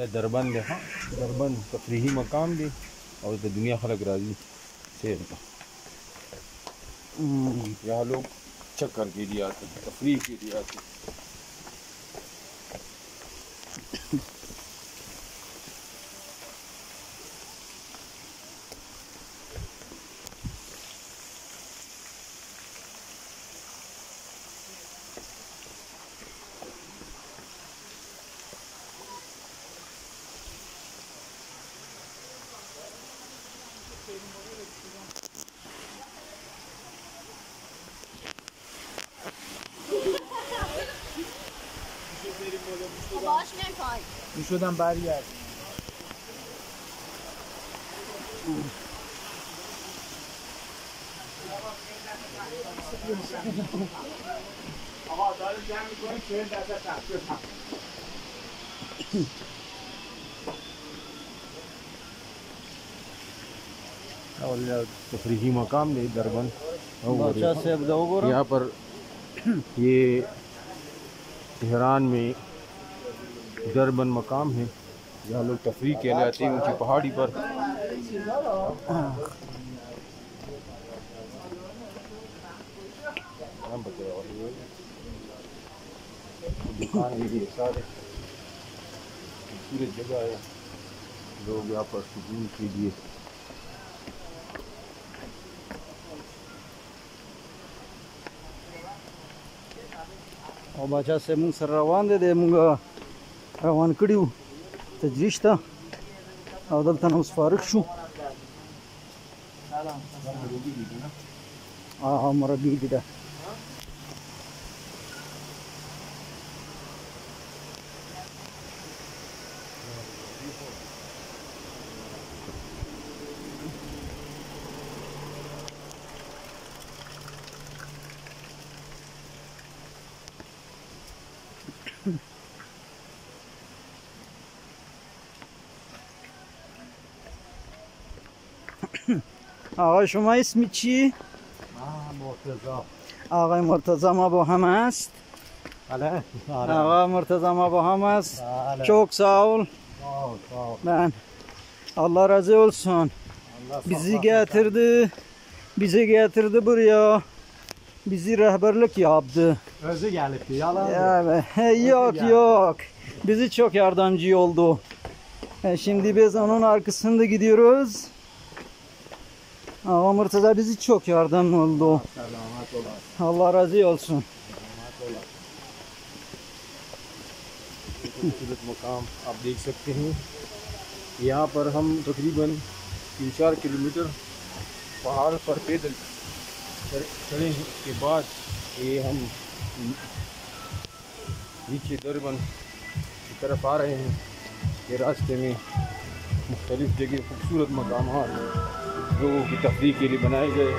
दरबंद है, हाँ दरबंद तफरीही मकाम भी और तो दुनिया खलक राजी सेर का। यहाँ लोग चक्कर के लिए आते हैं, तफरीह के लिए आते हैं। شدم برگرد. آقا داره جمع می‌کنه 40% تخفیف هم. और तफरीही मकाम नहीं दरबंद से यहाँ पर ये तेहरान में दरबंद मकाम है जहाँ लोग तफरीह के लिए आते हैं ऊंची पहाड़ी पर। दुकान है, सारे खूबसूरत जगह है, लोग यहाँ पर सुकून के लिए او باچا سه مونږ سره روان دي مونږ روان کړیو تجریش ته او دلته نو فارغ شو مربي دي ده آقای شما اسمی چی؟ مرتضی. آقای مرتضی ما با هم است. بله. آقای مرتضی ما با هم است. Çok sağ ol. Ben Allah razı olsun. Bizi getirdi. Bizi getirdi buraya. Bizi rehberlik yaptı. Özü gelip yalan. Evet. Yok. Bizi çok yardımcı oldu. Şimdi biz onun arkasında gidiyoruz. Ama Murtaza bizi çok yardım oldu. Allah razı olsun. खूबसूरत मकाम आप देख सकते हैं। यहाँ पर हम तकरीबन 3-4 किलोमीटर पहाड़ पर पैदल चढ़ने के बाद ये हम नीचे दरबंद की तरफ आ रहे हैं। ये रास्ते में मुख्तलिफ जगह खूबसूरत मकामात लोगों की तफरीह के लिए बनाए गए।